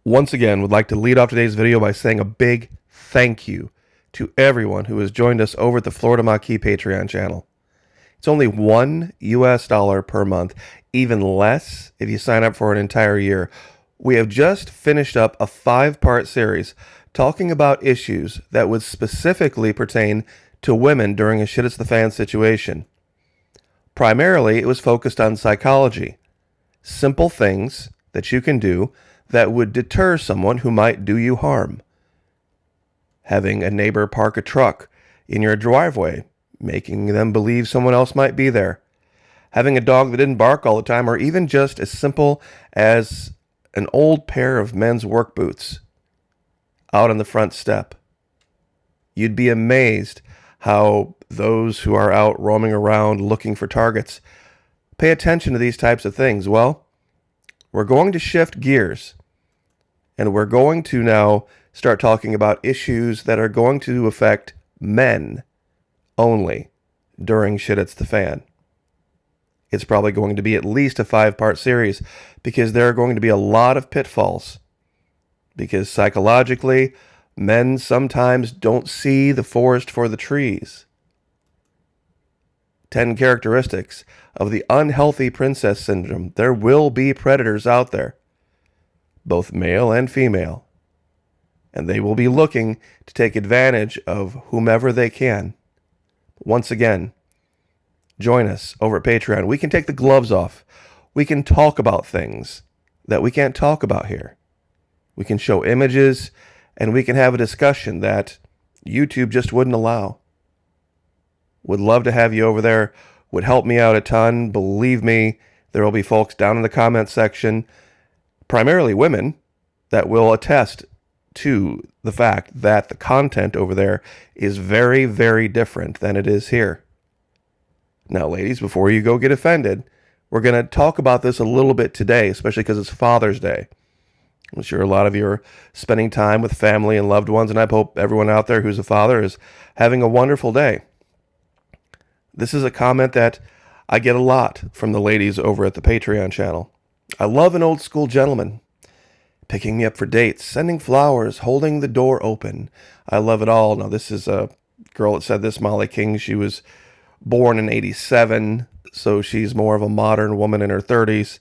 Once again, would like to lead off today's video by saying a big thank you to everyone who has joined us over at the Florida Maquis Patreon channel. It's only $1 per month, even less if you sign up for an entire year. We have just finished up a 5-part series talking about issues that would specifically pertain to women during a shit it's the fan situation. Primarily, it was focused on psychology. Simple things that you can do that would deter someone who might do you harm. Having a neighbor park a truck in your driveway, making them believe someone else might be there. Having a dog that didn't bark all the time, or even just as simple as an old pair of men's work boots out on the front step. You'd be amazed how those who are out roaming around looking for targets pay attention to these types of things. Well, we're going to shift gears, and we're going to now start talking about issues that are going to affect men only during Shit It's the Fan. It's probably going to be at least a 5-part series because there are going to be a lot of pitfalls. Because psychologically, men sometimes don't see the forest for the trees. 10 characteristics of the unhealthy princess syndrome. There will be predators out there, both male and female, and they will be looking to take advantage of whomever they can. Once again, join us over at Patreon. We can take the gloves off. We can talk about things that we can't talk about here. We can show images, and we can have a discussion that YouTube just wouldn't allow. Would love to have you over there. Would help me out a ton. Believe me, there will be folks down in the comments section, primarily women, that will attest to the fact that the content over there is very, very different than it is here. Now, ladies, before you go get offended, we're going to talk about this a little bit today, especially because it's Father's Day. I'm sure a lot of you are spending time with family and loved ones, and I hope everyone out there who's a father is having a wonderful day. This is a comment that I get a lot from the ladies over at the Patreon channel. I love an old school gentleman. Picking me up for dates, sending flowers, holding the door open. I love it all. Now, this is a girl that said this, Molly King. She was born in 87, so she's more of a modern woman in her 30s.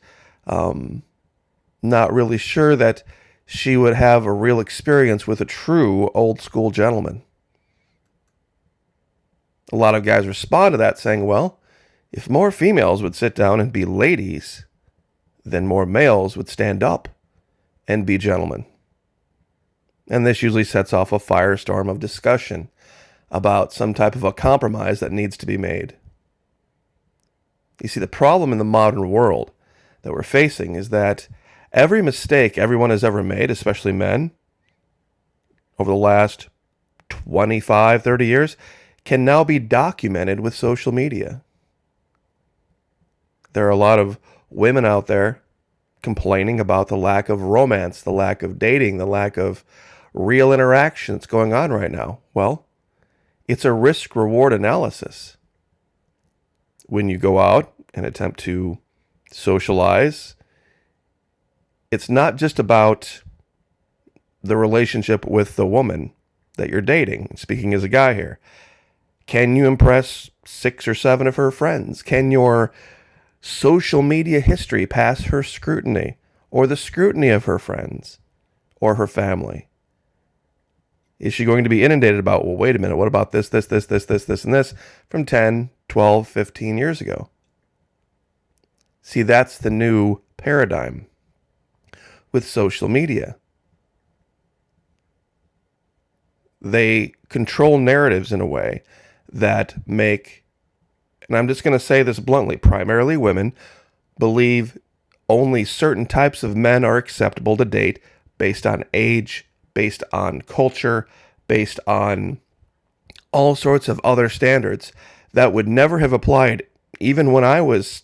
Not really sure that she would have a real experience with a true old school gentleman. A lot of guys respond to that saying, well, if more females would sit down and be ladies, then more males would stand up and be gentlemen. And this usually sets off a firestorm of discussion about some type of a compromise that needs to be made. You see, the problem in the modern world that we're facing is that every mistake everyone has ever made, especially men, over the last 25, 30 years, can now be documented with social media. There are a lot of women out there complaining about the lack of romance, the lack of dating, the lack of real interaction that's going on right now. Well, it's a risk-reward analysis. When you go out and attempt to socialize, it's not just about the relationship with the woman that you're dating. Speaking as a guy here, can you impress 6 or 7 of her friends? Can your social media history pass her scrutiny or the scrutiny of her friends or her family? Is she going to be inundated about, well, wait a minute, what about this, and this from 10, 12, 15 years ago? See, that's the new paradigm with social media. They control narratives in a way that make, and I'm just going to say this bluntly, primarily women believe only certain types of men are acceptable to date based on age, based on culture, based on all sorts of other standards that would never have applied even when I was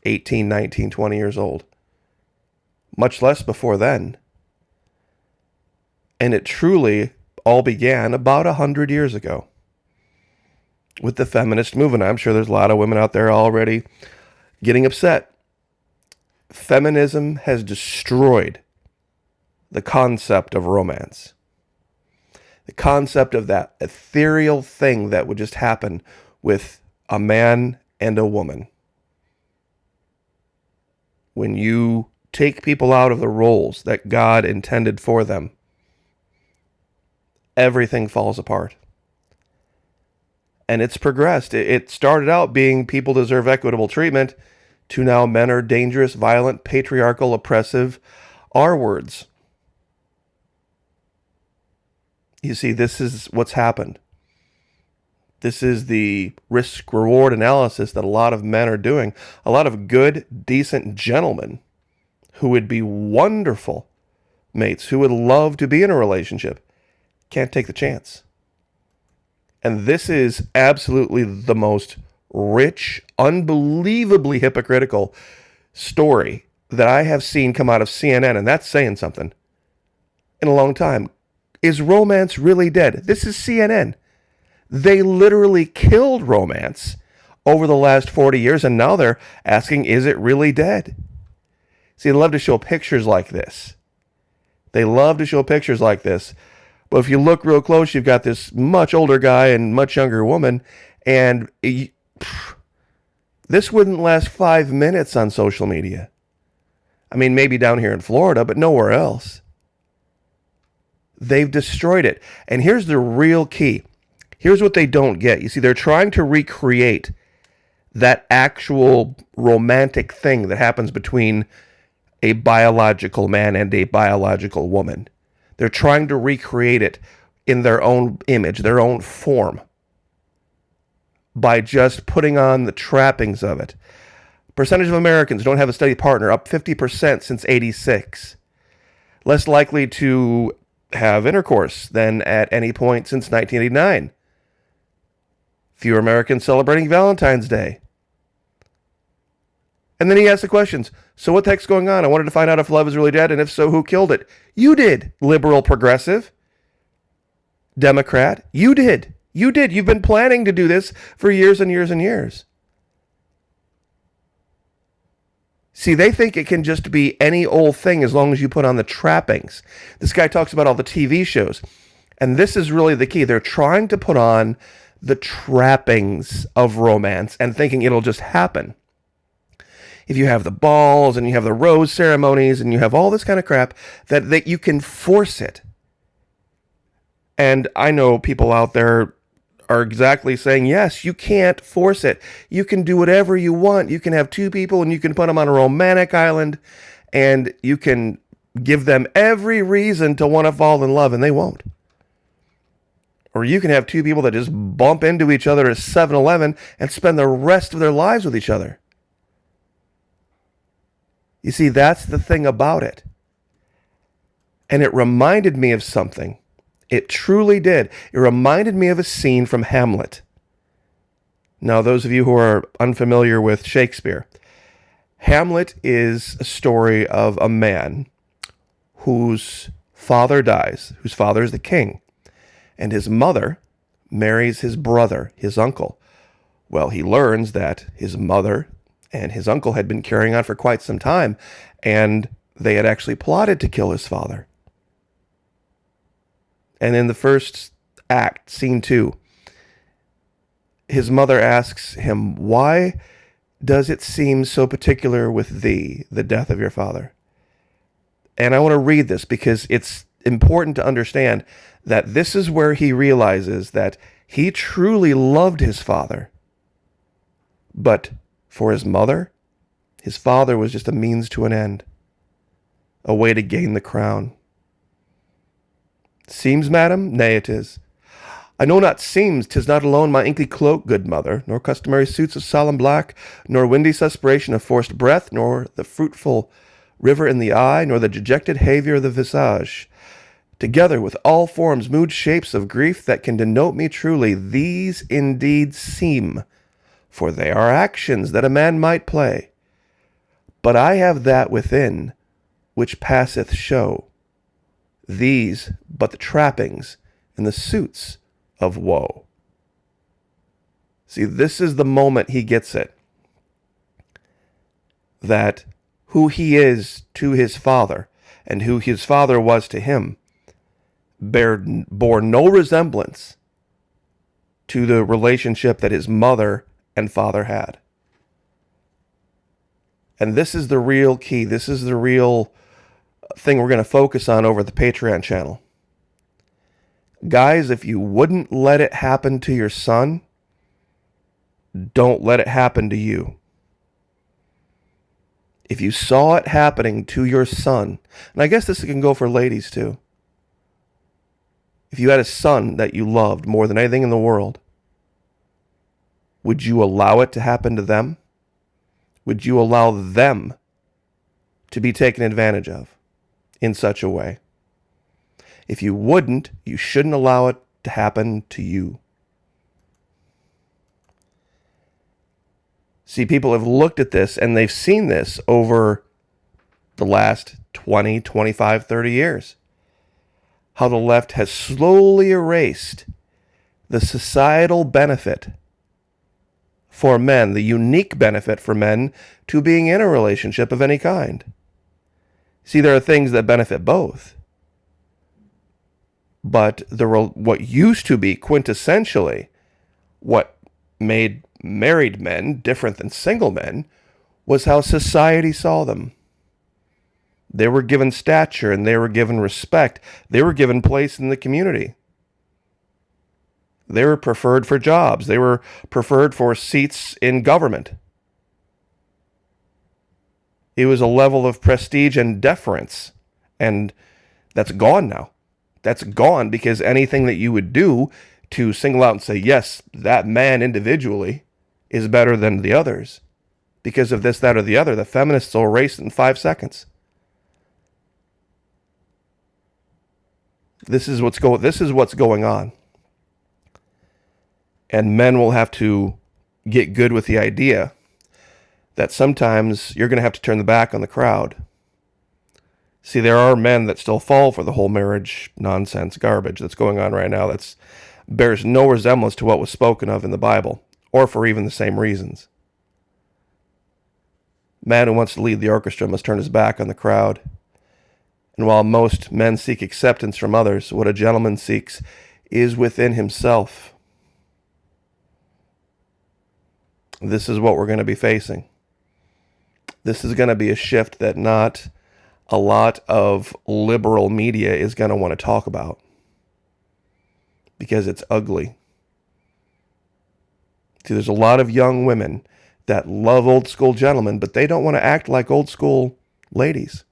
18, 19, 20 years old, much less before then. And it truly all began about 100 years ago with the feminist movement. I'm sure there's a lot of women out there already getting upset. Feminism has destroyed the concept of romance. The concept of that ethereal thing that would just happen with a man and a woman. When you take people out of the roles that God intended for them, everything falls apart. And it's progressed. It started out being people deserve equitable treatment to now men are dangerous, violent, patriarchal, oppressive R-words. You see, this is what's happened. This is the risk-reward analysis that a lot of men are doing. A lot of good, decent gentlemen who would be wonderful mates, who would love to be in a relationship, can't take the chance. And this is absolutely the most rich, unbelievably hypocritical story that I have seen come out of CNN, and that's saying something, in a long time. Is romance really dead? This is CNN. They literally killed romance over the last 40 years, and now they're asking, is it really dead? See, they love to show pictures like this. They love to show pictures like this. But if you look real close, you've got this much older guy and much younger woman, and this wouldn't last 5 minutes on social media. I mean, maybe down here in Florida, but nowhere else. They've destroyed it. And here's the real key. Here's what they don't get. You see, they're trying to recreate that actual romantic thing that happens between a biological man and a biological woman. They're trying to recreate it in their own image, their own form, by just putting on the trappings of it. Percentage of Americans don't have a steady partner, up 50% since '86. Less likely to have intercourse than at any point since 1989. Fewer Americans celebrating Valentine's Day. And then he asks the questions. So what the heck's going on? I wanted to find out if love is really dead, and if so, who killed it? You did, liberal, progressive, Democrat. You did. You did. You've been planning to do this for years and years and years. See, they think it can just be any old thing as long as you put on the trappings. This guy talks about all the TV shows. And this is really the key. They're trying to put on the trappings of romance and thinking it'll just happen. If you have the balls and you have the rose ceremonies and you have all this kind of crap, that you can force it. And I know people out there are exactly saying, yes, you can't force it. You can do whatever you want. You can have two people and you can put them on a romantic island and you can give them every reason to want to fall in love, and they won't. Or you can have two people that just bump into each other at 7-Eleven and spend the rest of their lives with each other. You see, that's the thing about it. And it reminded me of something. It truly did. It reminded me of a scene from Hamlet. Now, those of you who are unfamiliar with Shakespeare, Hamlet is a story of a man whose father dies, whose father is the king, and his mother marries his brother, his uncle. Well, he learns that his mother and his uncle had been carrying on for quite some time, and they had actually plotted to kill his father. And in the first act, scene 2, his mother asks him, why does it seem so particular with thee, the death of your father? And I want to read this because it's important to understand that this is where he realizes that he truly loved his father. But for his mother, his father was just a means to an end, a way to gain the crown. Seems, madam? Nay, it is. I know not seems, 'tis not alone my inky cloak, good mother, nor customary suits of solemn black, nor windy suspiration of forced breath, nor the fruitful river in the eye, nor the dejected haviour of the visage. Together with all forms, mood, shapes of grief that can denote me truly, these indeed seem, for they are actions that a man might play. But I have that within which passeth show. These but the trappings and the suits of woe. See, this is the moment he gets it. That who he is to his father and who his father was to him bore no resemblance to the relationship that his mother and father had. And this is the real key. This is the real thing we're going to focus on over the Patreon channel. Guys, if you wouldn't let it happen to your son, don't let it happen to you. If you saw it happening to your son, and I guess this can go for ladies too. If you had a son that you loved more than anything in the world, would you allow it to happen to them? Would you allow them to be taken advantage of in such a way? If you wouldn't, you shouldn't allow it to happen to you. See, people have looked at this and they've seen this over the last 20, 25, 30 years. How the left has slowly erased the societal benefit for men, the unique benefit for men to being in a relationship of any kind. See, there are things that benefit both. But what used to be quintessentially what made married men different than single men was how society saw them. They were given stature and they were given respect. They were given place in the community. They were preferred for jobs. They were preferred for seats in government. It was a level of prestige and deference. And that's gone now. That's gone because anything that you would do to single out and say, yes, that man individually is better than the others because of this, that, or the other, the feminists will erase it in 5 seconds. This is what's going on. And men will have to get good with the idea that sometimes you're going to have to turn the back on the crowd. See, there are men that still fall for the whole marriage nonsense garbage that's going on right now that bears no resemblance to what was spoken of in the Bible, or for even the same reasons. Man who wants to lead the orchestra must turn his back on the crowd. And while most men seek acceptance from others, what a gentleman seeks is within himself. This is what we're going to be facing. This is going to be a shift that not a lot of liberal media is going to want to talk about because it's ugly. See, there's a lot of young women that love old school gentlemen, but they don't want to act like old school ladies.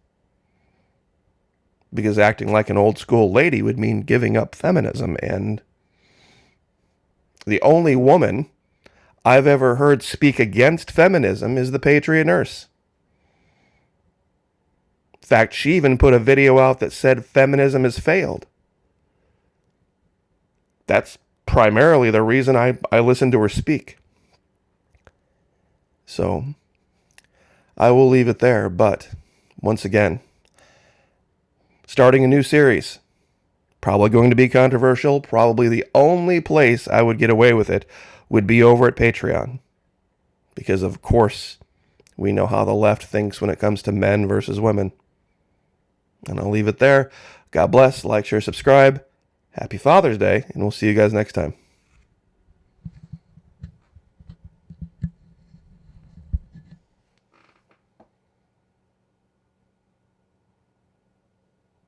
Because acting like an old school lady would mean giving up feminism. And the only woman I've ever heard speak against feminism is the Patriot Nurse. In fact, she even put a video out that said feminism has failed. That's primarily the reason I listen to her speak. So, I will leave it there, but once again, starting a new series. Probably going to be controversial. Probably the only place I would get away with it would be over at Patreon. Because, of course, we know how the left thinks when it comes to men versus women. And I'll leave it there. God bless. Like, share, subscribe. Happy Father's Day. And we'll see you guys next time.